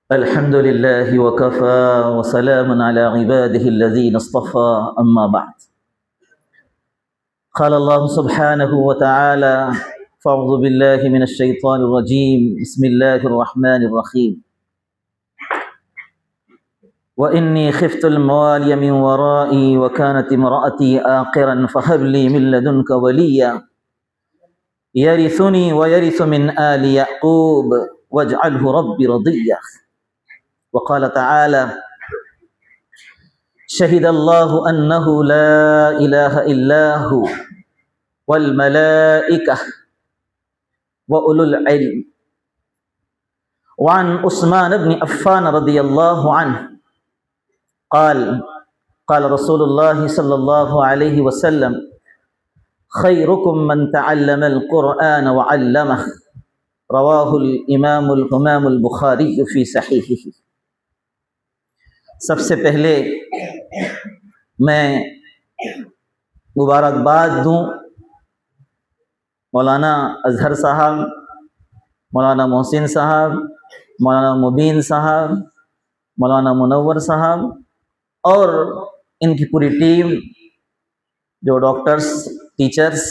الحمد لله وكفى وسلام على عباده الذين اصطفى أما بعد. قال الله سبحانه وتعالى: فأعوذ بالله من الشيطان الرجيم، بسم الله الرحمن الرحيم. وإني خفت الموالي من ورائي وكانت امرأتي آقرا فهب لي من لدنك وليا يرثني ويرث من آل يعقوب واجعله ربي رضيا. وقال تعالى: شهد الله أنه لا إله إلا هو والملائكة وأولو العلم. وعن عثمان بن عفان رضي الله عنه قال رسول الله صلى الله عليه وسلم: خيركم من تعلم القرآن وعلمه. رواه الإمام البخاری فی صحیحہ. سب سے پہلے میں مبارکباد دوں مولانا اظہر صاحب، مولانا محسن صاحب، مولانا مبین صاحب، مولانا منور صاحب اور ان کی پوری ٹیم، جو ڈاکٹرز، ٹیچرز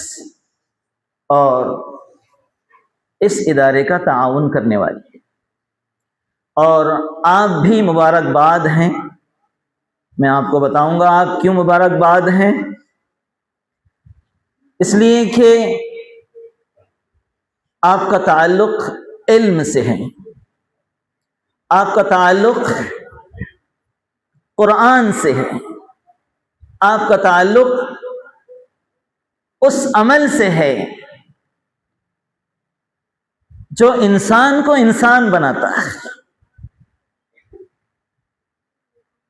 اور اس ادارے کا تعاون کرنے والی ہے. اور آپ بھی مبارکباد ہیں. میں آپ کو بتاؤں گا آپ کیوں مبارکباد ہیں. اس لیے کہ آپ کا تعلق علم سے ہے، آپ کا تعلق قرآن سے ہے، آپ کا تعلق اس عمل سے ہے جو انسان کو انسان بناتا ہے.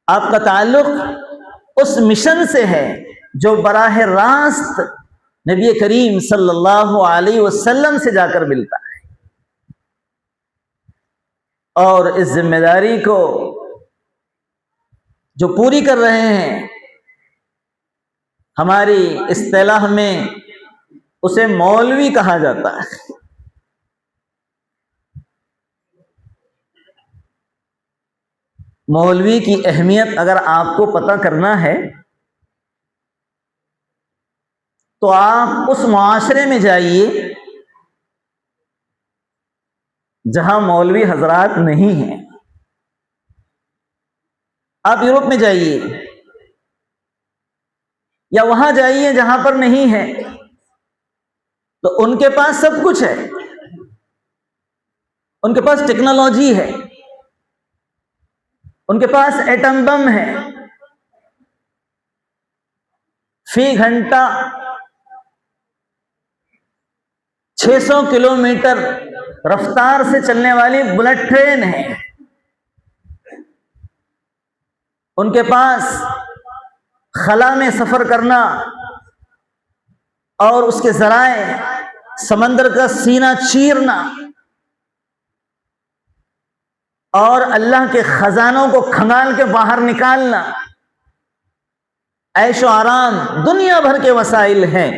آپ کا تعلق اس مشن سے ہے جو براہ راست نبی کریم صلی اللہ علیہ وسلم سے جا کر ملتا ہے. اور اس ذمہ داری کو جو پوری کر رہے ہیں، ہماری اصطلاح میں اسے مولوی کہا جاتا ہے. مولوی کی اہمیت اگر آپ کو پتہ کرنا ہے تو آپ اس معاشرے میں جائیے جہاں مولوی حضرات نہیں ہیں. آپ یورپ میں جائیے یا وہاں جائیے جہاں پر نہیں ہے، تو ان کے پاس سب کچھ ہے. ان کے پاس ٹیکنالوجی ہے، ان کے پاس ایٹم بم ہے. فی گھنٹہ 600 کلومیٹر رفتار سے چلنے والی بلٹ ٹرین ہے. ان کے پاس خلا میں سفر کرنا اور اس کے ذرائع، سمندر کا سینہ چیرنا اور اللہ کے خزانوں کو کھنگال کے باہر نکالنا، عیش و آرام، دنیا بھر کے وسائل ہیں.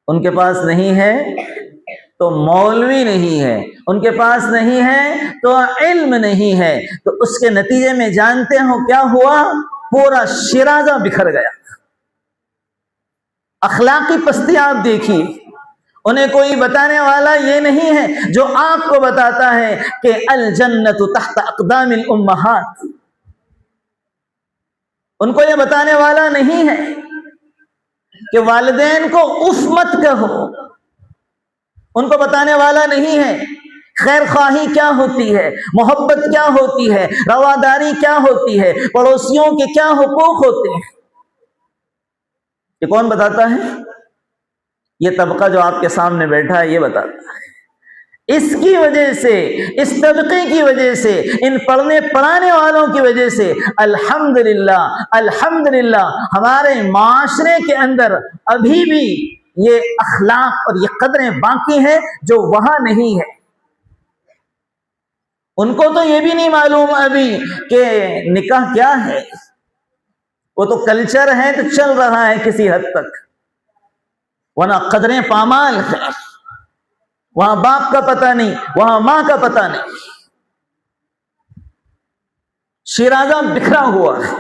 ان کے پاس نہیں ہے تو مولوی نہیں ہے، ان کے پاس نہیں ہے تو علم نہیں ہے. تو اس کے نتیجے میں جانتے ہو کیا ہوا؟ پورا شیرازہ بکھر گیا. اخلاقی پستی آپ دیکھیے. انہیں کوئی بتانے والا یہ نہیں ہے جو آپ کو بتاتا ہے کہ الجنت تحت اقدام الامہات. ان کو یہ بتانے والا نہیں ہے کہ والدین کو اف مت کہو. ان کو بتانے والا نہیں ہے خیر خواہی کیا ہوتی ہے، محبت کیا ہوتی ہے، رواداری کیا ہوتی ہے، پڑوسیوں کے کیا حقوق ہوتے ہیں. یہ کون بتاتا ہے؟ یہ طبقہ جو آپ کے سامنے بیٹھا ہے یہ بتاتا ہے. اس کی وجہ سے، اس طبقے کی وجہ سے، ان پڑھنے پڑھانے والوں کی وجہ سے الحمدللہ الحمدللہ ہمارے معاشرے کے اندر ابھی بھی یہ اخلاق اور یہ قدریں باقی ہیں جو وہاں نہیں ہے. ان کو تو یہ بھی نہیں معلوم ابھی کہ نکاح کیا ہے. وہ تو کلچر ہے تو چل رہا ہے کسی حد تک، ورنہ قدریں پامال ہیں. وہاں باپ کا پتہ نہیں، وہاں ماں کا پتہ نہیں، شیرازہ بکھرا ہوا ہے۔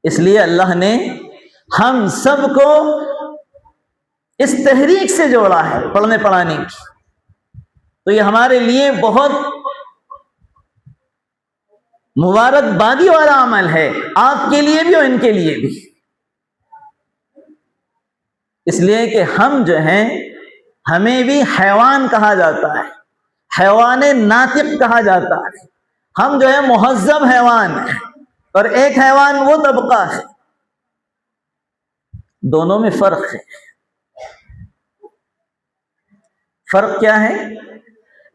اس لیے اللہ نے ہم سب کو اس تحریک سے جوڑا ہے پڑھنے پڑھانے کی، تو یہ ہمارے لیے بہت مبارک بادی والا عمل ہے، آپ کے لیے بھی اور ان کے لیے بھی، اس لیے کہ ہم جو ہیں ہمیں بھی حیوان کہا جاتا ہے، حیوان ناطق کہا جاتا ہے، ہم جو ہے مہذب حیوان ہیں، اور ایک حیوان وہ طبقہ ہے، دونوں میں فرق ہے۔ فرق کیا ہے؟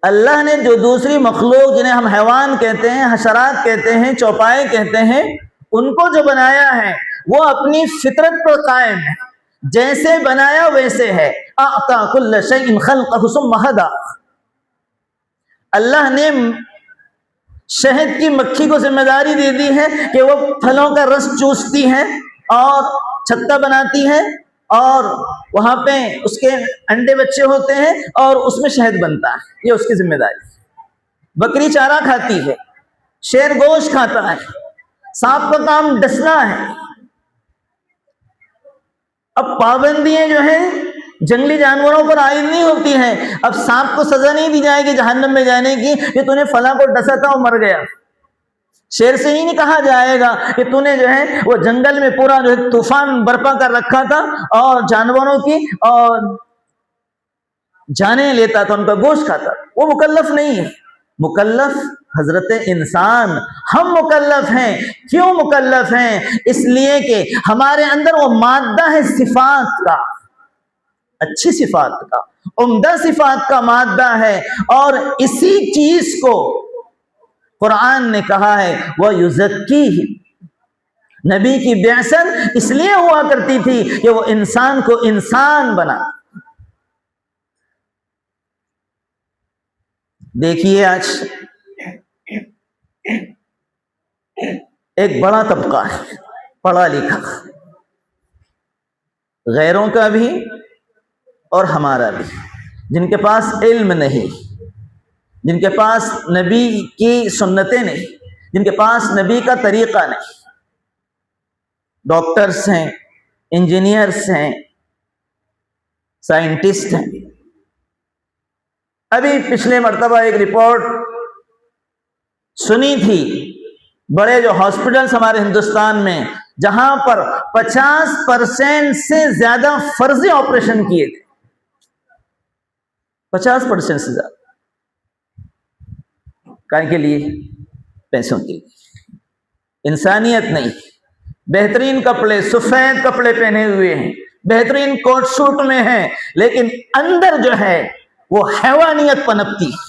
اللہ نے جو دوسری مخلوق جنہیں ہم حیوان کہتے ہیں، حشرات کہتے ہیں، چوپائے کہتے ہیں، ان کو جو بنایا ہے وہ اپنی فطرت پر قائم ہے، جیسے بنایا ویسے ہے۔ اعطى كل شيء خلقه ثم هدى۔ اللہ نے شہد کی مکھی کو ذمہ داری دے دی ہے کہ وہ پھلوں کا رس چوستی ہے اور چھتا بناتی ہے، اور وہاں پہ اس کے انڈے بچے ہوتے ہیں اور اس میں شہد بنتا ہے، یہ اس کی ذمہ داری ہے۔ بکری چارہ کھاتی ہے، شیر گوشت کھاتا ہے، سانپ کا کام ڈسنا ہے۔ اب پابندیاں جو ہیں جنگلی جانوروں پر عائد نہیں ہوتی ہیں، اب سانپ کو سزا نہیں دی جائے گی جہنم میں جانے کی کہ تو نے فلاں کو ڈسا تھا اور مر گیا۔ شیر سے ہی نہیں کہا جائے گا کہ تو نے جو ہے وہ جنگل میں پورا جو ہے طوفان برپا کر رکھا تھا اور جانوروں کی اور جانیں لیتا تھا، ان کا گوشت کھاتا، وہ مکلف نہیں ہے۔ مکلف حضرت انسان، ہم مکلف ہیں۔ کیوں مکلف ہیں؟ اس لیے کہ ہمارے اندر وہ مادہ ہے صفات کا، اچھی صفات کا، عمدہ صفات کا مادہ ہے، اور اسی چیز کو قرآن نے کہا ہے وَيُزَكِّيهِمْ۔ نبی کی بعثت اس لیے ہوا کرتی تھی کہ وہ انسان کو انسان بنا۔ دیکھیے آج ایک بڑا طبقہ ہے پڑھا لکھا، غیروں کا بھی اور ہمارا بھی، جن کے پاس علم نہیں، جن کے پاس نبی کی سنتیں نہیں، جن کے پاس نبی کا طریقہ نہیں، ڈاکٹرز ہیں، انجینئرز ہیں، سائنٹسٹ ہیں۔ ابھی پچھلے مرتبہ ایک رپورٹ سنی تھی، بڑے جو ہاسپٹلز ہمارے ہندوستان میں جہاں پر 50% سے زیادہ فرضی آپریشن کیے تھے، 50% سے زیادہ، کائیں کے لیے؟ پیسوں کے لیے، انسانیت نہیں۔ بہترین کپڑے، سفید کپڑے پہنے ہوئے ہیں، بہترین کوٹ سوٹ میں ہیں، لیکن اندر جو ہے وہ حیوانیت پنپتی ہے،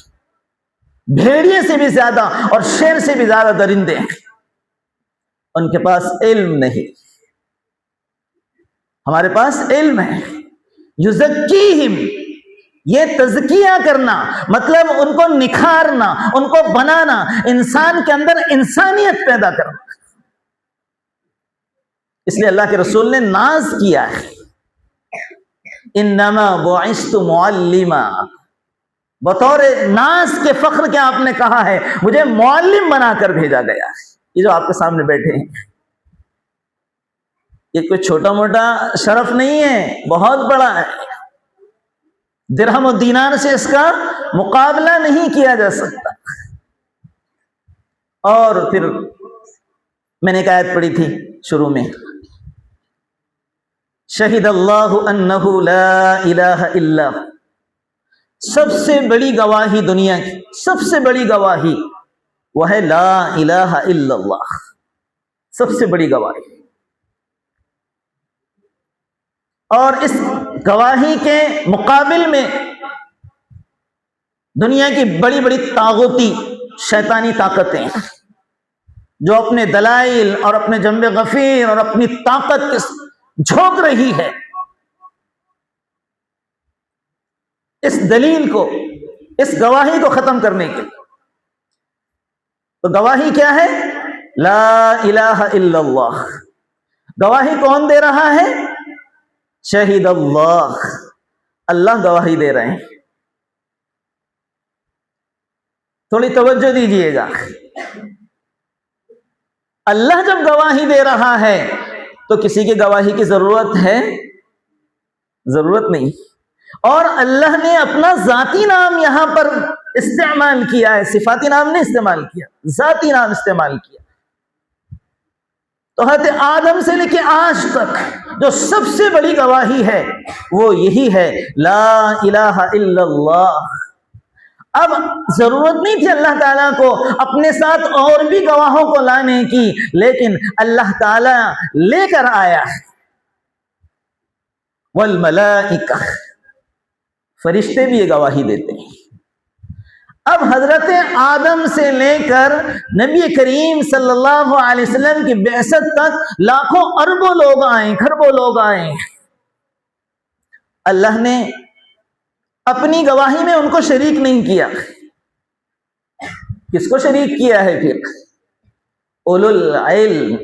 بھیڑیے سے بھی زیادہ اور شیر سے بھی زیادہ درندے ہیں۔ ان کے پاس علم نہیں، ہمارے پاس علم ہے۔ یزکیہم، یہ تزکیہ کرنا مطلب ان کو نکھارنا، ان کو بنانا، انسان کے اندر انسانیت پیدا کرنا۔ اس لیے اللہ کے رسول نے ناز کیا ہے، انما بعثت معلما، بطور ناز کے فخر کے آپ نے کہا ہے مجھے معلم بنا کر بھیجا گیا ہے۔ یہ جو آپ کے سامنے بیٹھے ہیں یہ کوئی چھوٹا موٹا شرف نہیں ہے، بہت بڑا ہے، درہم و دینار سے اس کا مقابلہ نہیں کیا جا سکتا۔ اور پھر میں نے ایک آیت پڑھی تھی شروع میں، شہد اللہ انہ لا الہ الا، سب سے بڑی گواہی دنیا کی، سب سے بڑی گواہی وہ ہے لا الہ الا اللہ، سب سے بڑی گواہی۔ اور اس گواہی کے مقابل میں دنیا کی بڑی بڑی طاغوتی شیطانی طاقتیں جو اپنے دلائل اور اپنے جنب غفیر اور اپنی طاقت کے جھونک رہی ہے، اس دلیل کو، اس گواہی کو ختم کرنے کے لیے۔ تو گواہی کیا ہے؟ لا الہ الا اللہ۔ گواہی کون دے رہا ہے؟ شہید اللہ اللہ گواہی دے رہے ہیں. تھوڑی توجہ دیجئے گا. اللہ جب گواہی دے رہا ہے تو کسی کی گواہی کی ضرورت ہے؟ ضرورت نہیں. اور اللہ نے اپنا ذاتی نام یہاں پر استعمال کیا ہے، صفاتی نام نہیں استعمال کیا، ذاتی نام استعمال کیا. تو حضرت آدم سے لے کے آج تک جو سب سے بڑی گواہی ہے وہ یہی ہے، لا الہ الا اللہ. اب ضرورت نہیں تھی اللہ تعالیٰ کو اپنے ساتھ اور بھی گواہوں کو لانے کی، لیکن اللہ تعالیٰ لے کر آیا. والملائکہ، فرشتے بھی یہ گواہی دیتے ہیں. اب حضرت آدم سے لے کر نبی کریم صلی اللہ علیہ وسلم کی بعثت تک لاکھوں اربوں لوگ آئے، کھربوں لوگ آئے. اللہ نے اپنی گواہی میں ان کو شریک نہیں کیا. کس کو شریک کیا ہے پھر؟ اولو العلم.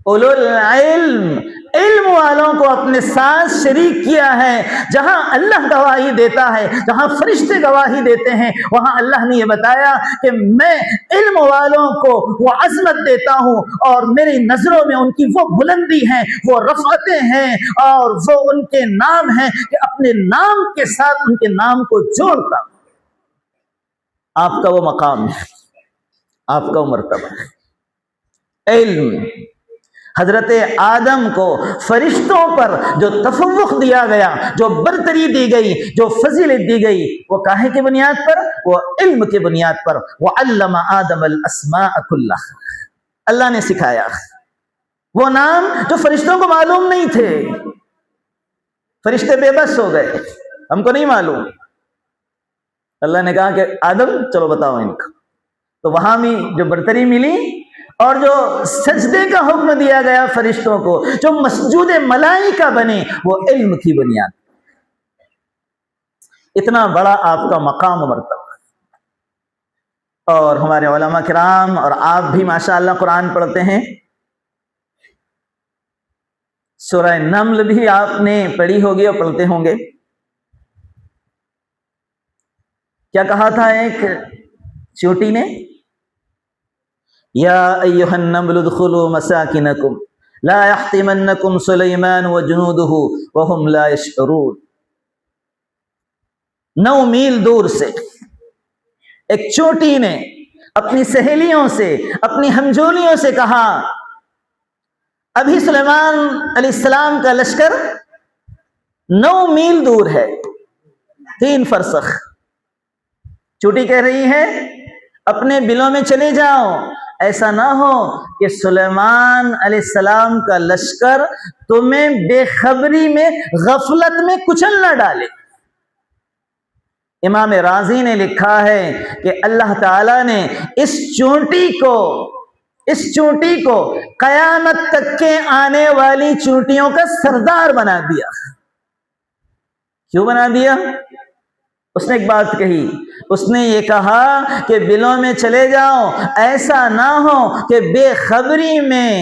اولو العلم، علم والوں کو اپنے ساتھ شریک کیا ہے. جہاں اللہ گواہی دیتا ہے، جہاں فرشتے گواہی دیتے ہیں، وہاں اللہ نے یہ بتایا کہ میں علم والوں کو وہ عظمت دیتا ہوں، اور میری نظروں میں ان کی وہ بلندی ہے، وہ رفعتیں ہیں، اور وہ ان کے نام ہیں کہ اپنے نام کے ساتھ ان کے نام کو جوڑتا ہوں. آپ کا وہ مقام ہے، آپ کا وہ مرتبہ ہے. علم. حضرت آدم کو فرشتوں پر جو تفوق دیا گیا، جو برتری دی گئی، جو فضیلت دی گئی، وہ کاہے کی بنیاد پر؟ وہ علم کی بنیاد پر. وعلم آدم الاسماء كلها. اللہ نے سکھایا وہ نام جو فرشتوں کو معلوم نہیں تھے. فرشتے بے بس ہو گئے، ہم کو نہیں معلوم. اللہ نے کہا کہ آدم چلو بتاؤ ان کو. تو وہاں بھی جو برتری ملی اور جو سجدے کا حکم دیا گیا فرشتوں کو، جو مسجود ملائکہ بنے، وہ علم کی بنیاد. اتنا بڑا آپ کا مقام و مرتبہ. اور ہمارے علماء کرام اور آپ بھی ماشاءاللہ قرآن پڑھتے ہیں. سورہ نمل بھی آپ نے پڑھی ہوگی اور پڑھتے ہوں گے. کیا کہا تھا ایک چوٹی نے؟ یا ایھا النمل ادخلوا مساکنکم لا یحطمنکم سلیمان وجنودہ وهم لا یشعرون. 9 میل دور سے ایک چوٹی نے اپنی سہیلیوں سے، اپنی ہمجولیوں سے کہا، ابھی سلیمان علیہ السلام کا لشکر 9 میل دور ہے، 3 فرسخ. چوٹی کہہ رہی ہے اپنے بلوں میں چلے جاؤ، ایسا نہ ہو کہ سلیمان علیہ السلام کا لشکر تمہیں بے خبری میں، غفلت میں کچل نہ ڈالے. امام رازی نے لکھا ہے کہ اللہ تعالیٰ نے اس چونٹی کو قیامت تک کے آنے والی چونٹیوں کا سردار بنا دیا. کیوں بنا دیا؟ اس نے ایک بات کہی، اس نے یہ کہا کہ بلوں میں چلے جاؤ، ایسا نہ ہو کہ بے خبری میں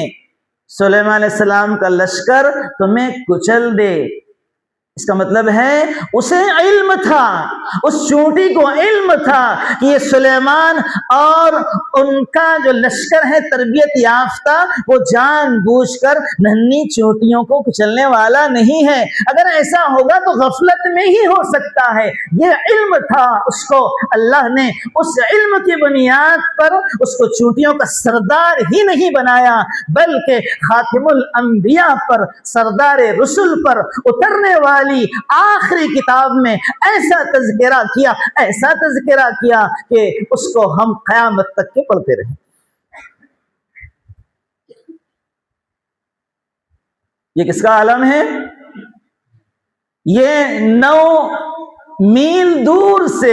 سلیمان علیہ السلام کا لشکر تمہیں کچل دے. اس کا مطلب ہے اسے علم تھا، اس چونٹی کو علم تھا کہ یہ سلیمان اور ان کا جو لشکر ہے تربیت یافتہ، وہ جان بوجھ کر ننھی چونٹیوں کو کچلنے والا نہیں ہے. اگر ایسا ہوگا تو غفلت میں ہی ہو سکتا ہے. یہ علم تھا اس کو. اللہ نے اس علم کی بنیاد پر اس کو چونٹیوں کا سردار ہی نہیں بنایا، بلکہ خاتم الانبیاء پر، سردار رسل پر اترنے والی آخری کتاب میں ایسا تذکرہ کیا کہ اس کو ہم قیامت تک کے پڑھتے رہیں. یہ کس کا عالم ہے؟ یہ 9 میل دور سے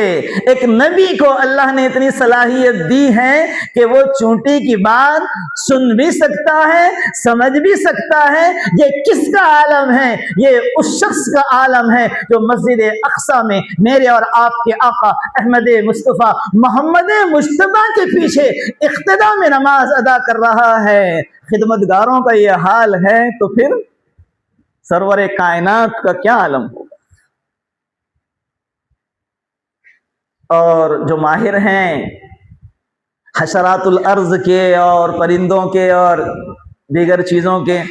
ایک نبی کو اللہ نے اتنی صلاحیت دی ہے کہ وہ چونٹی کی بات سن بھی سکتا ہے، سمجھ بھی سکتا ہے. یہ کس کا عالم ہے؟ یہ اس شخص کا عالم ہے جو مسجد اقصی میں میرے اور آپ کے آقا احمد مصطفیٰ محمد مجتبیٰ کے پیچھے اقتدا میں نماز ادا کر رہا ہے. خدمتگاروں کا یہ حال ہے تو پھر سرور کائنات کا کیا عالم ہوگا؟ اور جو ماہر ہیں حشرات الارض کے اور پرندوں کے اور دیگر چیزوں کے،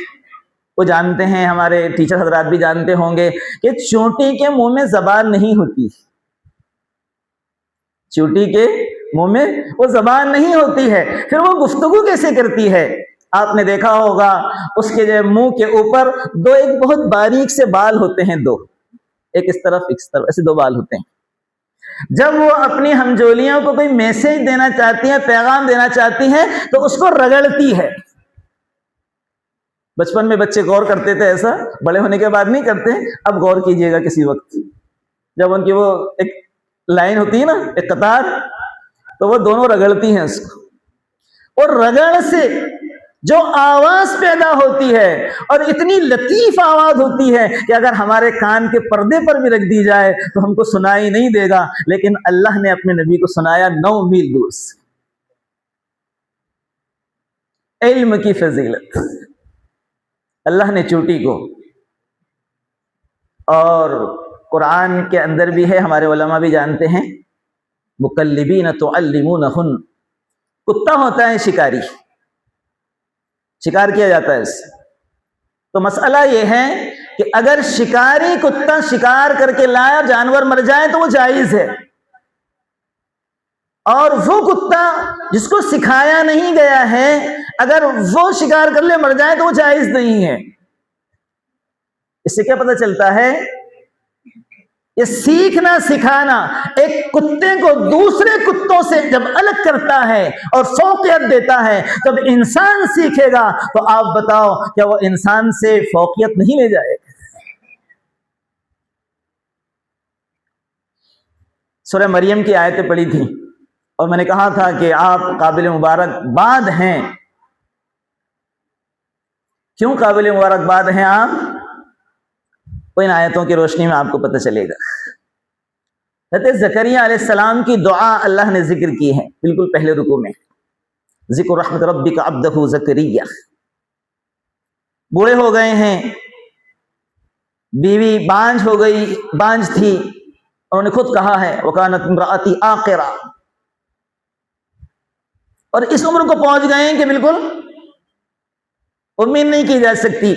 وہ جانتے ہیں، ہمارے ٹیچر حضرات بھی جانتے ہوں گے کہ چونٹی کے منہ میں زبان نہیں ہوتی، چونٹی کے منہ میں وہ زبان نہیں ہوتی ہے، پھر وہ گفتگو کیسے کرتی ہے؟ آپ نے دیکھا ہوگا اس کے جو منہ کے اوپر دو ایک بہت باریک سے بال ہوتے ہیں، دو، ایک اس طرف ایک اس طرف، ایسے دو بال ہوتے ہیں۔ جب وہ اپنی ہمجولیوں کو کوئی میسج دینا چاہتی ہیں، پیغام دینا چاہتی ہیں، تو اس کو رگڑتی ہے۔ بچپن میں بچے غور کرتے تھے ایسا، بڑے ہونے کے بعد نہیں کرتے، اب غور کیجئے گا کسی وقت، جب ان کی وہ ایک لائن ہوتی ہے نا، ایک قطار، تو وہ دونوں رگڑتی ہیں اس کو، اور رگڑ سے جو آواز پیدا ہوتی ہے، اور اتنی لطیف آواز ہوتی ہے کہ اگر ہمارے کان کے پردے پر بھی رکھ دی جائے تو ہم کو سنائی نہیں دے گا، لیکن اللہ نے اپنے نبی کو سنایا 9 میل دور سے۔ علم کی فضیلت، اللہ نے چوٹی کو، اور قرآن کے اندر بھی ہے، ہمارے علماء بھی جانتے ہیں، مکلبین تعلمونہن، کتا ہوتا ہے شکاری، شکار کیا جاتا ہے اس سے، تو مسئلہ یہ ہے کہ اگر شکاری کتا شکار کر کے لائے اور جانور مر جائے تو وہ جائز ہے، اور وہ کتا جس کو سکھایا نہیں گیا ہے اگر وہ شکار کر لے مر جائے تو وہ جائز نہیں ہے۔ اس سے کیا پتہ چلتا ہے؟ یہ سیکھنا سکھانا ایک کتے کو دوسرے کتوں سے جب الگ کرتا ہے اور فوقیت دیتا ہے، جب انسان سیکھے گا تو آپ بتاؤ کیا وہ انسان سے فوقیت نہیں لے جائے گا؟ سورہ مریم کی آیتیں پڑھی تھی اور میں نے کہا تھا کہ آپ قابل مبارکباد ہیں۔ کیوں قابل مبارکباد ہیں آپ؟ وہ ان آیتوں کی روشنی میں آپ کو پتہ چلے گا۔ حضرت زکریا علیہ السلام کی دعا اللہ نے ذکر کی ہے بالکل پہلے رکوع میں، ذکر رحمت ربک عبدہ زکریا، بوڑھے ہو گئے ہیں، بیوی بانجھ ہو گئی، بانجھ تھی، انہوں نے خود کہا ہے وکانت امرأتی عاقرا، اور اس عمر کو پہنچ گئے ہیں کہ بالکل امید نہیں کی جا سکتی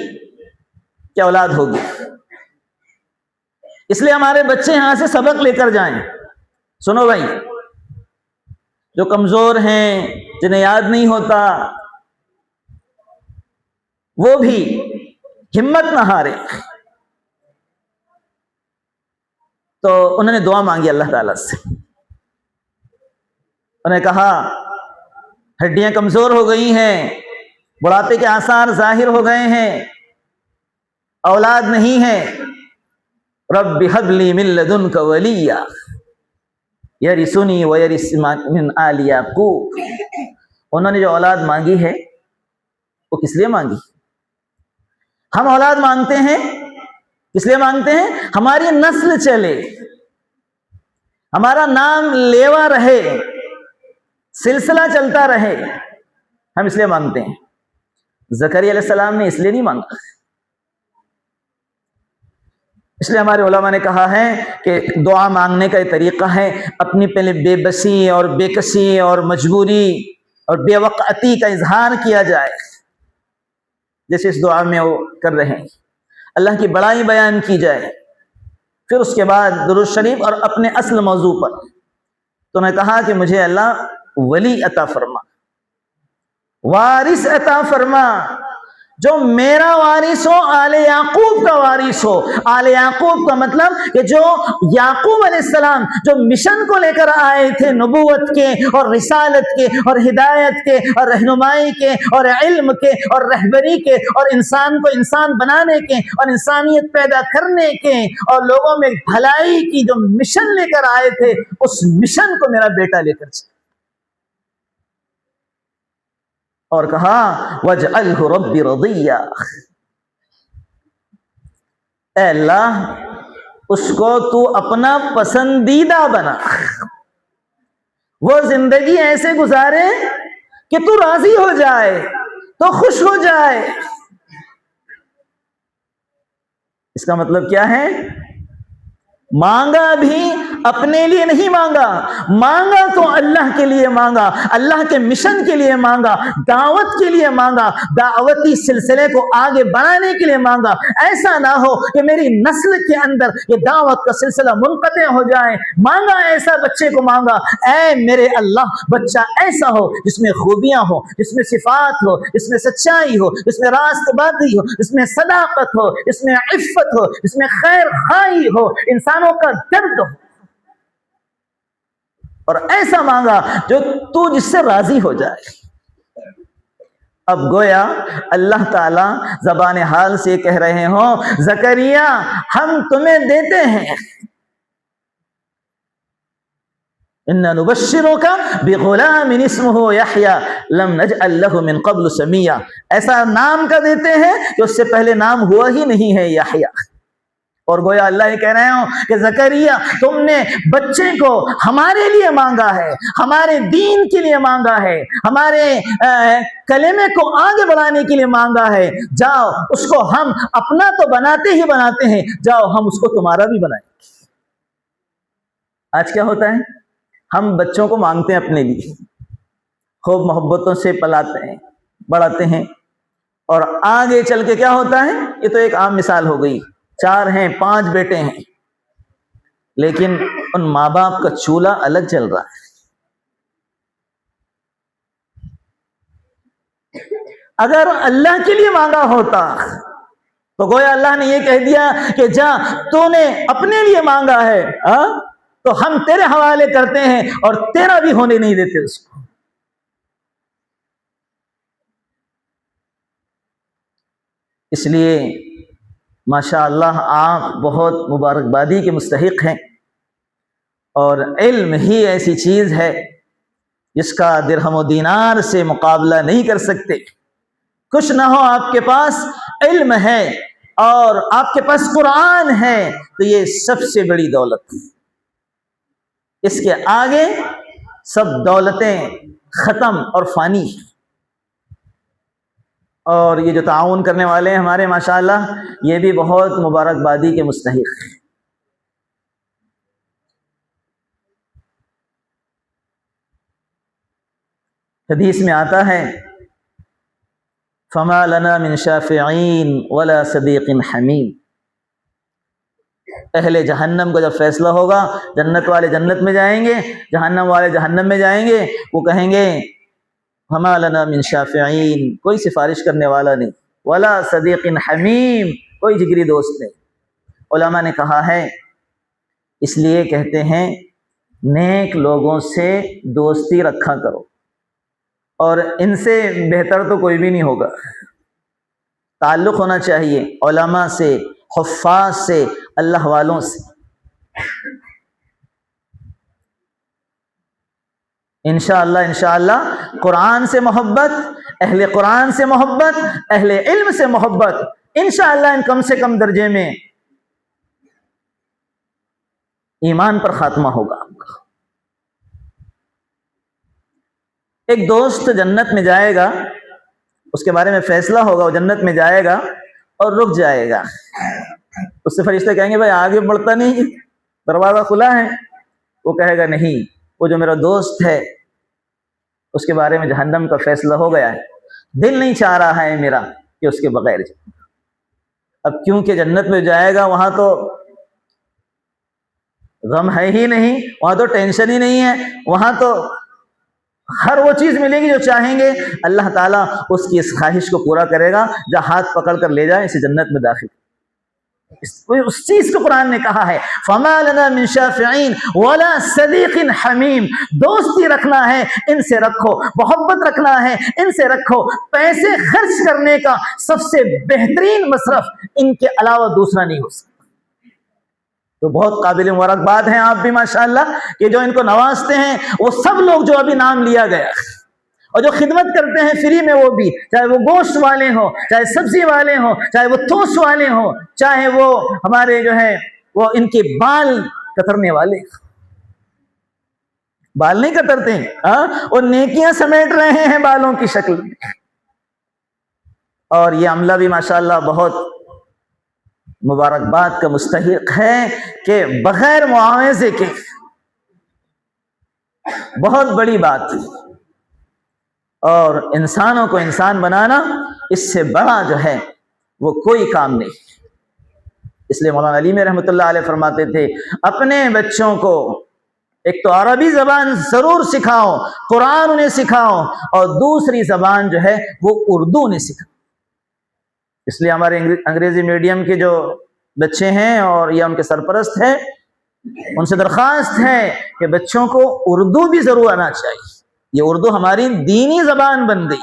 کہ اولاد ہوگی۔ اس لیے ہمارے بچے یہاں سے سبق لے کر جائیں۔ سنو بھائی، جو کمزور ہیں، جنہیں یاد نہیں ہوتا، وہ بھی ہمت نہ ہارے۔ تو انہوں نے دعا مانگی اللہ تعالیٰ سے، انہوں نے کہا ہڈیاں کمزور ہو گئی ہیں، بڑھاپے کے آثار ظاہر ہو گئے ہیں، اولاد نہیں ہے، رب ہب لی من لدنک ولیا یرثنی ویرث من آل یعقوب۔ انہوں نے جو اولاد مانگی ہے وہ کس لیے مانگی؟ ہم اولاد مانگتے ہیں کس لیے مانگتے ہیں؟ ہماری نسل چلے، ہمارا نام لیوا رہے، سلسلہ چلتا رہے، ہم اس لیے مانگتے ہیں۔ زکریا علیہ السلام نے اس لیے نہیں مانگا، اس لیے ہمارے علماء نے کہا ہے کہ دعا مانگنے کا یہ طریقہ ہے اپنی پہلے بے بسی اور بے کسی اور مجبوری اور بے وقعتی کا اظہار کیا جائے، جیسے اس دعا میں وہ کر رہے ہیں، اللہ کی بڑائی بیان کی جائے، پھر اس کے بعد درود شریف اور اپنے اصل موضوع پر۔ تو نے کہا کہ مجھے اللہ ولی عطا فرما، وارث عطا فرما، جو میرا وارث ہو، آل یعقوب کا وارث ہو۔ آل یعقوب کا مطلب کہ جو یعقوب علیہ السلام جو مشن کو لے کر آئے تھے، نبوت کے اور رسالت کے اور ہدایت کے اور رہنمائی کے اور علم کے اور رہبری کے اور انسان کو انسان بنانے کے اور انسانیت پیدا کرنے کے اور لوگوں میں بھلائی کی جو مشن لے کر آئے تھے، اس مشن کو میرا بیٹا لے کر چلے۔ اور کہا وَاجْعَلْهُ رَبِّ رَضِيًّا، اے اللہ اس کو تو اپنا پسندیدہ بنا، وہ زندگی ایسے گزارے کہ تو راضی ہو جائے، تو خوش ہو جائے۔ اس کا مطلب کیا ہے؟ مانگا بھی اپنے لیے نہیں مانگا، مانگا تو اللہ کے لیے مانگا، اللہ کے مشن کے لیے مانگا، دعوت کے لیے مانگا، دعوتی سلسلے کو آگے بڑھانے کے لیے مانگا۔ ایسا نہ ہو کہ میری نسل کے اندر یہ دعوت کا سلسلہ منقطع ہو جائے۔ مانگا ایسا بچے کو مانگا، اے میرے اللہ بچہ ایسا ہو جس میں خوبیاں ہو، جس میں صفات ہو، جس میں سچائی ہو، جس میں راست بازی ہو، جس میں صداقت ہو، جس میں عفت ہو، جس میں خیر خواہی ہو، انسانوں کا درد ہو، اور ایسا مانگا جو تو جس سے راضی ہو جائے۔ اب گویا اللہ تعالی زبان حال سے کہہ رہے ہوں زکریا ہم تمہیں دیتے ہیں، اِنَّا نُبَشِّرُكَ بِغُلَامٍ اسْمُهُ يَحْيَىٰ لَمْ نَجْعَلْ لَهُ مِن قَبْلُ سَمِيًّا، ایسا نام کا دیتے ہیں کہ اس سے پہلے نام ہوا ہی نہیں ہے یحییٰ۔ اور گویا اللہ یہ کہہ رہے ہوں کہ زکریا تم نے بچے کو ہمارے لیے مانگا ہے، ہمارے دین کے لیے مانگا ہے، ہمارے کلمے کو آگے بڑھانے کے لیے مانگا ہے، جاؤ اس کو ہم اپنا تو بناتے ہی بناتے ہیں، جاؤ ہم اس کو تمہارا بھی بنائیں۔ آج کیا ہوتا ہے، ہم بچوں کو مانگتے ہیں اپنے لیے، خوب محبتوں سے پلاتے ہیں، بڑھاتے ہیں، اور آگے چل کے کیا ہوتا ہے، یہ تو ایک عام مثال ہو گئی، 4 ہیں 5 بیٹے ہیں، لیکن ان ماں باپ کا چولہا الگ چل رہا ہے۔ اگر اللہ کے لیے مانگا ہوتا تو گویا اللہ نے یہ کہہ دیا کہ جا تو نے اپنے لیے مانگا ہے تو ہم تیرے حوالے کرتے ہیں اور تیرا بھی ہونے نہیں دیتے اس کو۔ اس لیے ماشاء اللہ آپ بہت مبارکبادی کے مستحق ہیں، اور علم ہی ایسی چیز ہے جس کا درہم و دینار سے مقابلہ نہیں کر سکتے۔ کچھ نہ ہو آپ کے پاس علم ہے اور آپ کے پاس قرآن ہے تو یہ سب سے بڑی دولت ہے، اس کے آگے سب دولتیں ختم اور فانی ہیں۔ اور یہ جو تعاون کرنے والے ہیں ہمارے ماشاءاللہ یہ بھی بہت مبارکبادی کے مستحق ہیں۔ حدیث میں آتا ہے فما لنا من شافعین ولا صدیق حمیم، اہل جہنم کا جب فیصلہ ہوگا، جنت والے جنت میں جائیں گے، جہنم والے جہنم میں جائیں گے، وہ کہیں گے فما لنا من شافعین، کوئی سفارش کرنے والا نہیں، ولا صدیق حمیم، کوئی جگری دوست نہیں۔ علماء نے کہا ہے اس لیے کہتے ہیں نیک لوگوں سے دوستی رکھا کرو، اور ان سے بہتر تو کوئی بھی نہیں ہوگا۔ تعلق ہونا چاہیے علماء سے، حفاظ سے، اللہ والوں سے۔ انشاءاللہ قرآن سے محبت، اہل قرآن سے محبت، اہل علم سے محبت، انشاءاللہ ان کم سے کم درجے میں ایمان پر خاتمہ ہوگا۔ ایک دوست جنت میں جائے گا، اس کے بارے میں فیصلہ ہوگا، وہ جنت میں جائے گا اور رک جائے گا، اس سے فرشتے کہیں گے بھائی آگے بڑھتا نہیں، دروازہ کھلا ہے، وہ کہے گا نہیں، وہ جو میرا دوست ہے اس کے بارے میں جہنم کا فیصلہ ہو گیا ہے، دل نہیں چاہ رہا ہے میرا کہ اس کے بغیر جائے۔ اب کیونکہ جنت میں جائے گا وہاں تو غم ہے ہی نہیں، وہاں تو ٹینشن ہی نہیں ہے، وہاں تو ہر وہ چیز ملے گی جو چاہیں گے، اللہ تعالیٰ اس کی اس خواہش کو پورا کرے گا، جہاں ہاتھ پکڑ کر لے جائے اسے جنت میں داخل۔ اس چیز کو قرآن نے کہا ہے فما لنا من شافعین ولا صدیق حمیم، دوستی رکھنا ہے ان سے رکھو، محبت رکھنا ہے ان سے رکھو، پیسے خرچ کرنے کا سب سے بہترین مصرف ان کے علاوہ دوسرا نہیں ہو سکتا۔ تو بہت قابل مبارکباد ہیں آپ بھی ماشاءاللہ کہ جو ان کو نوازتے ہیں، وہ سب لوگ جو ابھی نام لیا گیا اور جو خدمت کرتے ہیں فری میں، وہ بھی چاہے وہ گوشت والے ہوں، چاہے سبزی والے ہوں، چاہے وہ توس والے ہوں، چاہے وہ ہمارے جو ہیں وہ ان کے بال کترنے والے، بال نہیں کترتے ہیں وہ نیکیاں سمیٹ رہے ہیں بالوں کی شکل میں۔ اور یہ عملہ بھی ماشاءاللہ بہت مبارکباد کا مستحق ہے کہ بغیر معاوضے کے، بہت بڑی بات تھی، اور انسانوں کو انسان بنانا اس سے بڑا جو ہے وہ کوئی کام نہیں۔ اس لیے مولانا علی میں رحمۃ اللہ علیہ فرماتے تھے اپنے بچوں کو ایک تو عربی زبان ضرور سکھاؤ، قرآن انہیں سکھاؤ، اور دوسری زبان جو ہے وہ اردو انہیں سکھاؤ۔ اس لیے ہمارے انگریزی میڈیم کے جو بچے ہیں اور یا ان کے سرپرست ہیں، ان سے درخواست ہے کہ بچوں کو اردو بھی ضرور آنا چاہیے۔ یہ اردو ہماری دینی زبان بن گئی۔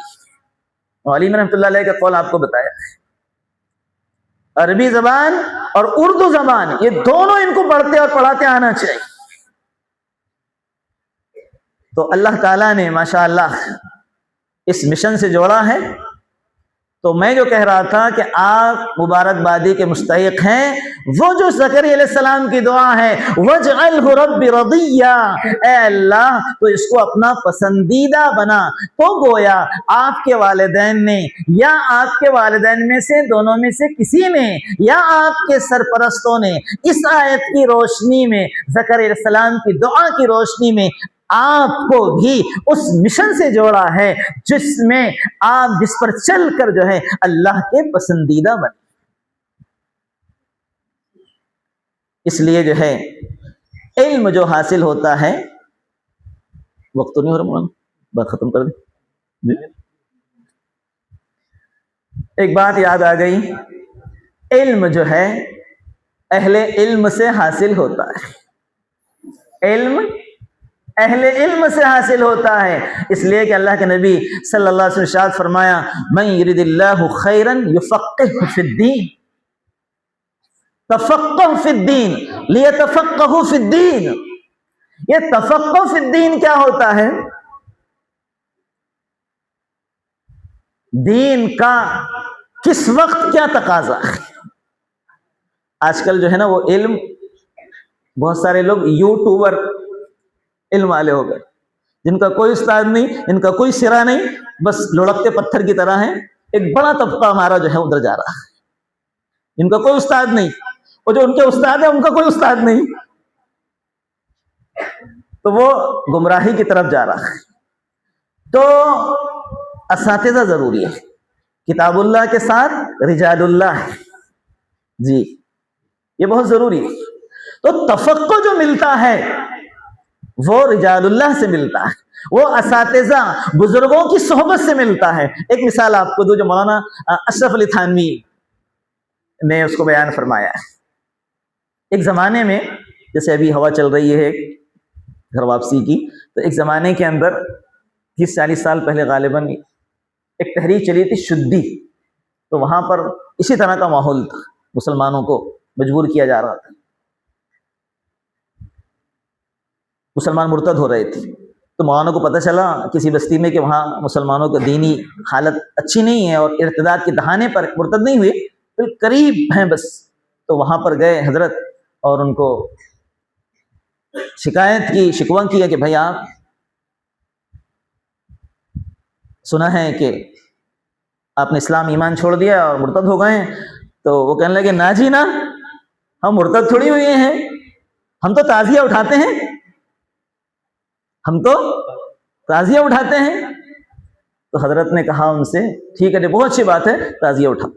علی رحمۃ اللہ علیہ کا قول آپ کو بتایا، عربی زبان اور اردو زبان یہ دونوں ان کو پڑھتے اور پڑھاتے آنا چاہیے۔ تو اللہ تعالیٰ نے ماشاءاللہ اس مشن سے جوڑا ہے۔ تو میں جو کہہ رہا تھا کہ آپ مبارکبادی کے مستحق ہیں، وہ جو زکریا علیہ السلام کی دعا ہے وَاجْعَلْهُ رَبِّ رَضِيًّا، اے اللہ تو اس کو اپنا پسندیدہ بنا۔ تو گویا آپ کے والدین نے یا آپ کے والدین میں سے دونوں میں سے کسی نے یا آپ کے سرپرستوں نے اس آیت کی روشنی میں، زکریا علیہ السلام کی دعا کی روشنی میں آپ کو بھی اس مشن سے جوڑا ہے جس میں آپ جس پر چل کر جو ہے اللہ کے پسندیدہ بنے۔ اس لیے جو ہے علم جو حاصل ہوتا ہے، وقت تو نہیں ہو رہا مولانا، بات ختم کر دیں۔ ایک بات یاد آ گئی، علم جو ہے اہل علم سے حاصل ہوتا ہے، علم اہل علم سے حاصل ہوتا ہے۔ اس لیے کہ اللہ کے نبی صلی اللہ علیہ وسلم ارشاد فرمایا من یرد اللہ خیرا یفقہہ فی الدین، تفقہ فی الدین لیتفقہ فی الدین۔ یہ تفقہ فی الدین کیا ہوتا ہے؟ دین کا کس وقت کیا تقاضا ہے۔ آج کل جو ہے نا وہ علم، بہت سارے لوگ یوٹیوبر علم والے ہو گئے، جن کا کوئی استاد نہیں، ان کا کوئی سرا نہیں، بس لڑکتے پتھر کی طرح ہیں۔ ایک بڑا طبقہ ہمارا جو ہے ادھر جا رہا ہے، جن کا کوئی استاد نہیں، اور جو ان کے استاد ہیں ان کا کوئی استاد نہیں، تو وہ گمراہی کی طرف جا رہا ہے۔ تو اساتذہ ضروری ہے، کتاب اللہ کے ساتھ رجال اللہ ہے، جی یہ بہت ضروری ہے۔ تو تفقہ جو ملتا ہے وہ رجال اللہ سے ملتا ہے، وہ اساتذہ بزرگوں کی صحبت سے ملتا ہے۔ ایک مثال آپ کو دوں جو مولانا اشرف علی تھانوی نے اس کو بیان فرمایا ہے۔ ایک زمانے میں، جیسے ابھی ہوا چل رہی ہے گھر واپسی کی، تو ایک زمانے کے اندر 30-40 سال پہلے غالباً ایک تحریک چلی تھی شدی، تو وہاں پر اسی طرح کا ماحول تھا، مسلمانوں کو مجبور کیا جا رہا تھا، مسلمان مرتد ہو رہے تھے۔ تو مولانا کو پتہ چلا کسی بستی میں کہ وہاں مسلمانوں کا دینی حالت اچھی نہیں ہے اور ارتداد کے دہانے پر مرتد نہیں ہوئے، بالکل قریب ہیں بس۔ تو وہاں پر گئے حضرت اور ان کو شکایت کی، شکوہ کیا کہ بھائی آپ سنا ہے کہ آپ نے اسلام ایمان چھوڑ دیا اور مرتد ہو گئے ہیں۔ تو وہ کہنے لگے نا جی نا، ہم مرتد تھوڑی ہوئے ہیں، ہم تو تعزیہ اٹھاتے ہیں، ہم تو تعزیہ اٹھاتے ہیں۔ تو حضرت نے کہا ان سے ٹھیک ہے جی، بہت اچھی بات ہے، تعزیہ اٹھا۔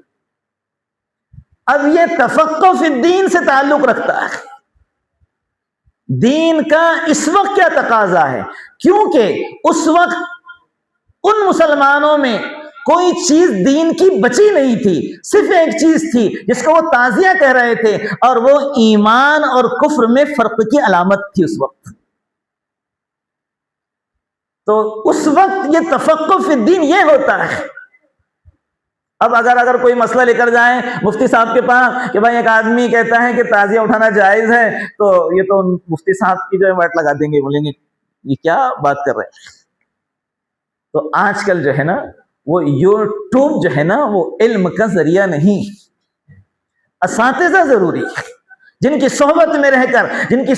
اب یہ تفقہ فی الدین سے تعلق رکھتا ہے، دین کا اس وقت کیا تقاضا ہے، کیونکہ اس وقت ان مسلمانوں میں کوئی چیز دین کی بچی نہیں تھی، صرف ایک چیز تھی جس کو وہ تعزیہ کہہ رہے تھے، اور وہ ایمان اور کفر میں فرق کی علامت تھی اس وقت۔ تو اس وقت یہ تفقہ فی الدین یہ ہوتا ہے۔ اب اگر کوئی مسئلہ لے کر جائیں مفتی صاحب کے پاس کہ بھائی ایک آدمی کہتا ہے کہ تعزیہ اٹھانا جائز ہے، تو یہ تو مفتی صاحب کی جو ہے وائٹ لگا دیں گے، بولیں گے یہ کیا بات کر رہے ہیں۔ تو آج کل جو ہے نا وہ یوٹیوب جو ہے نا وہ علم کا ذریعہ نہیں، اساتذہ ضروری ہے، جن کی صحبت میں رہ کر، جن کی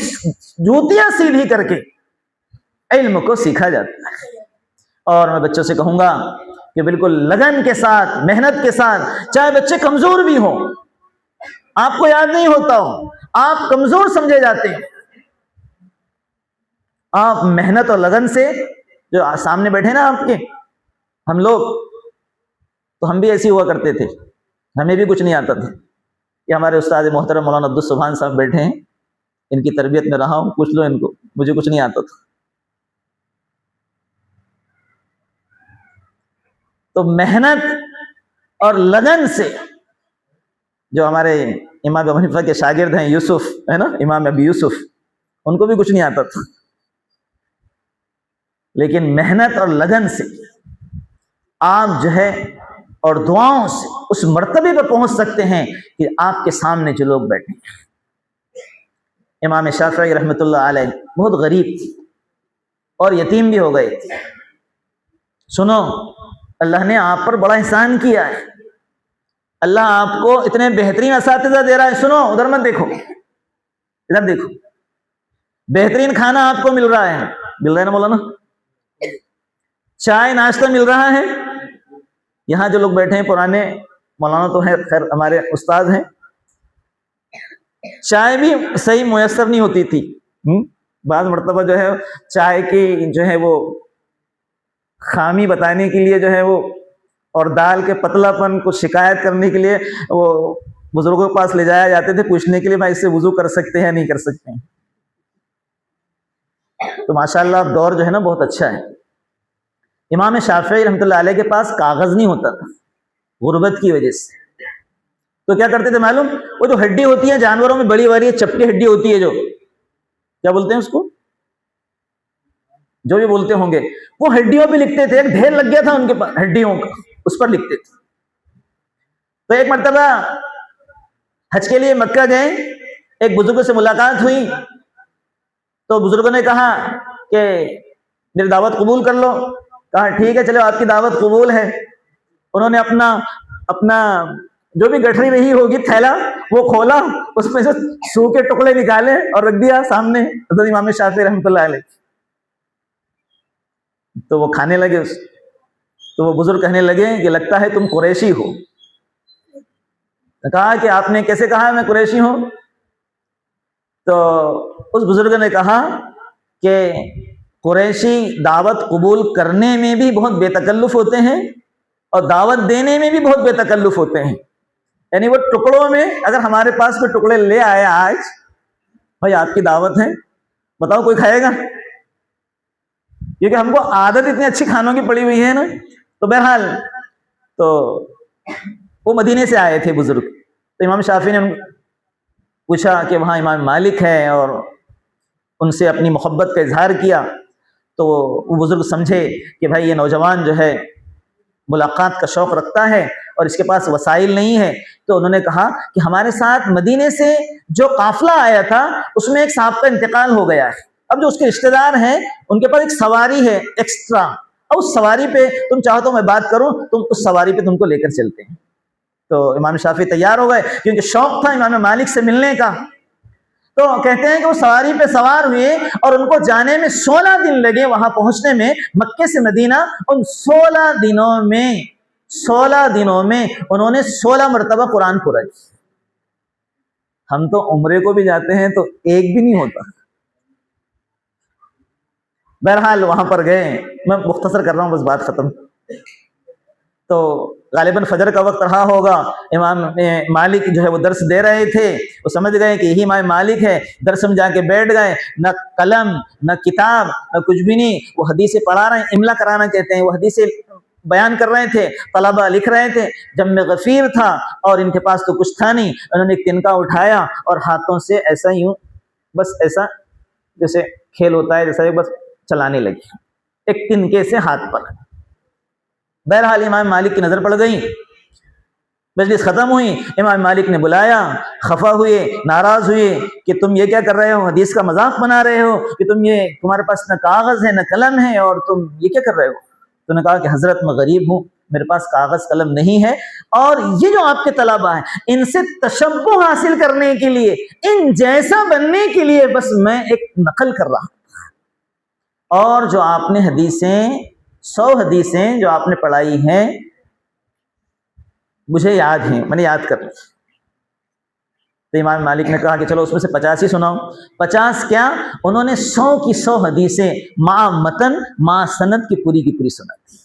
جوتیاں سیدھی کر کے علم کو سیکھا جاتا ہے۔ اور میں بچوں سے کہوں گا کہ بالکل لگن کے ساتھ، محنت کے ساتھ، چاہے بچے کمزور بھی ہوں، آپ کو یاد نہیں ہوتا ہو، آپ کمزور سمجھے جاتے ہیں. آپ محنت اور لگن سے، جو سامنے بیٹھے نا آپ کے ہم لوگ، تو ہم بھی ایسے ہوا کرتے تھے، ہمیں بھی کچھ نہیں آتا تھا. کہ ہمارے استاد محترم مولانا عبدالسبحان صاحب بیٹھے ہیں، ان کی تربیت میں رہا ہوں، پوچھ لو ان کو، مجھے کچھ نہیں آتا تھا. تو محنت اور لگن سے، جو ہمارے امام ابو حنیفہ کے شاگرد ہیں یوسف، ہے نا، امام ابی یوسف، ان کو بھی کچھ نہیں آتا تھا، لیکن محنت اور لگن سے آپ جو ہے اور دعاؤں سے اس مرتبے پر پہنچ سکتے ہیں کہ آپ کے سامنے جو لوگ بیٹھے ہیں. امام شافعی رحمۃ اللہ علیہ بہت غریب تھے اور یتیم بھی ہو گئے تھے. سنو، اللہ نے آپ پر بڑا احسان کیا ہے، اللہ آپ کو اتنے بہترین اساتذہ دے رہا ہے. سنو، ادھر مت دیکھو، ادھر دیکھو. بہترین کھانا آپ کو مل رہا ہے، مل رہا ہے نا مولانا، چائے ناشتہ مل رہا ہے. یہاں جو لوگ بیٹھے ہیں پرانے مولانا تو ہیں، خیر ہمارے استاد ہیں، چائے بھی صحیح میسر نہیں ہوتی تھی. بعض مرتبہ جو ہے چائے کی جو ہے وہ خامی بتانے کے لیے جو ہے وہ، اور دال کے پتلا پن کو شکایت کرنے کے لیے وہ بزرگوں کے پاس لے جایا جاتے تھے، پوچھنے کے لیے بھائی اس سے وضو کر سکتے ہیں نہیں کر سکتے ہیں. تو ماشاءاللہ اب دور جو ہے نا بہت اچھا ہے. امام شافعی رحمۃ اللہ علیہ کے پاس کاغذ نہیں ہوتا تھا غربت کی وجہ سے. تو کیا کرتے تھے معلوم؟ وہ جو ہڈی ہوتی ہے جانوروں میں بڑی والی چپٹی ہڈی ہوتی ہے، جو کیا بولتے ہیں اس کو، جو بھی بولتے ہوں گے، وہ ہڈیوں پہ لکھتے تھے. ایک ڈھیر لگ گیا تھا ان کے پاس ہڈیوں کا، اس پر لکھتے تھے. تو ایک مرتبہ حج کے لیے مکہ گئے، ایک بزرگ سے ملاقات ہوئی، تو بزرگوں نے کہا کہ میری دعوت قبول کر لو. کہا ٹھیک ہے چلو آپ کی دعوت قبول ہے. انہوں نے اپنا جو بھی گٹھری رہی ہوگی تھیلا وہ کھولا، اس میں سے سو کے ٹکڑے نکالے اور رکھ دیا سامنے حضرت امام شافعی رحمۃ اللہ علیہ. تو وہ کھانے لگے. تو وہ بزرگ کہنے لگے کہ لگتا ہے تم قریشی ہو. کہا کہ آپ نے کیسے کہا میں قریشی ہوں؟ تو اس بزرگ نے کہا کہ قریشی دعوت قبول کرنے میں بھی بہت بے تکلف ہوتے ہیں اور دعوت دینے میں بھی بہت بے تکلف ہوتے ہیں. یعنی وہ ٹکڑوں میں، اگر ہمارے پاس کوئی ٹکڑے لے آئے آج، بھائی آپ کی دعوت ہے، بتاؤ کوئی کھائے گا؟ کیونکہ ہم کو عادت اتنی اچھی کھانوں کی پڑی ہوئی ہے نا. تو بہرحال تو وہ مدینے سے آئے تھے بزرگ. تو امام شافعی نے پوچھا کہ وہاں امام مالک ہے، اور ان سے اپنی محبت کا اظہار کیا. تو وہ بزرگ سمجھے کہ بھائی یہ نوجوان جو ہے ملاقات کا شوق رکھتا ہے اور اس کے پاس وسائل نہیں ہے. تو انہوں نے کہا کہ ہمارے ساتھ مدینے سے جو قافلہ آیا تھا اس میں ایک صاحب کا انتقال ہو گیا ہے. اب جو اس کے رشتہ دار ہیں ان کے پاس ایک سواری ہے ایکسٹرا، اور اس سواری پہ تم چاہو تو میں بات کروں، تم اس سواری پہ تم کو لے کر چلتے ہیں. تو امام شافعی تیار ہو گئے کیونکہ شوق تھا امام مالک سے ملنے کا. تو کہتے ہیں کہ وہ سواری پہ سوار ہوئے اور ان کو جانے میں 16 دن لگے، وہاں پہنچنے میں مکے سے مدینہ. ان 16 دنوں میں انہوں نے 16 مرتبہ قرآن پڑھا. ہم تو عمرے کو بھی جاتے ہیں تو ایک بھی نہیں ہوتا. بہرحال وہاں پر گئے، میں مختصر کر رہا ہوں بس بات ختم. تو غالباً فجر کا وقت رہا ہوگا، امام مالک جو ہے وہ درس دے رہے تھے. وہ سمجھ گئے کہ یہی امام مالک ہے، درس میں جا کے بیٹھ گئے. نہ قلم نہ کتاب نہ کچھ بھی نہیں، وہ حدیثیں پڑھا رہے ہیں، املا کرانا کہتے ہیں، وہ حدیثیں بیان کر رہے تھے، طلبہ لکھ رہے تھے. جب میں غفیر تھا اور ان کے پاس تو کچھ تھا نہیں، انہوں نے ایک تنکا اٹھایا اور ہاتھوں سے ایسا یوں، بس ایسا جیسے کھیل ہوتا ہے جیسا، بس چلانے لگی ایک تنکے سے ہاتھ پر. بہرحال امام مالک کی نظر پڑ گئی. مجلس ختم ہوئی، امام مالک نے بلایا، خفا ہوئے، ناراض ہوئے کہ تم یہ کیا کر رہے ہو، حدیث کا مذاق بنا رہے ہو کہ تمہارے پاس نہ کاغذ ہے نہ قلم ہے اور تم یہ کیا کر رہے ہو. تو نے کہا کہ حضرت میں غریب ہوں، میرے پاس کاغذ قلم نہیں ہے، اور یہ جو آپ کے طلبہ ہیں ان سے تشبہ حاصل کرنے کے لیے، ان جیسا بننے کے لیے بس میں ایک نقل کر رہا ہوں. اور جو آپ نے حدیثیں 100 حدیثیں جو آپ نے پڑھائی ہیں مجھے یاد ہیں، میں نے یاد کر لی. تو امام مالک نے کہا کہ چلو اس میں سے 50 ہی سناؤ. 50 کیا، انہوں نے 100 کی 100 حدیثیں مع متن مع سند کی پوری سنا دی.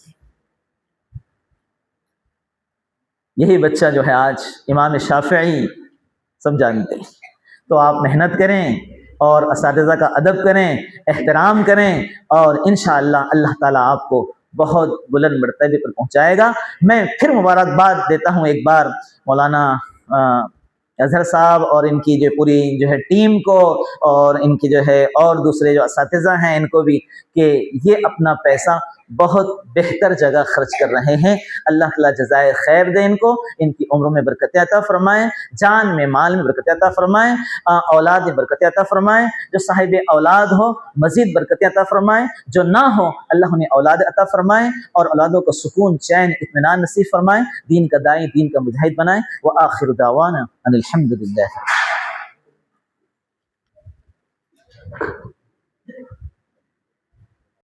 یہی بچہ جو ہے آج امام شافعی سب جانتے ہیں. تو آپ محنت کریں اور اساتذہ کا ادب کریں، احترام کریں، اور انشاءاللہ اللہ تعالیٰ آپ کو بہت بلند مرتبے پر پہنچائے گا. میں پھر مبارکباد دیتا ہوں ایک بار مولانا اظہر صاحب اور ان کی جو پوری جو ہے ٹیم کو، اور ان کی جو ہے اور دوسرے جو اساتذہ ہیں ان کو بھی، کہ یہ اپنا پیسہ بہت بہتر جگہ خرچ کر رہے ہیں. اللہ تعالیٰ جزائے خیر دے ان کو، ان کی عمروں میں برکت عطا فرمائیں، جان میں مال میں برکت عطا فرمائیں، اولاد میں برکت عطا فرمائیں. جو صاحب اولاد ہو مزید برکت عطا فرمائیں، جو نہ ہو اللہ انہیں اولاد عطا فرمائیں، اور اولادوں کو سکون، چین، اطمینان نصیب فرمائیں، دین کا داعی، دین کا مجاہد بنائیں. وآخر دعوانا ان الحمد للہ.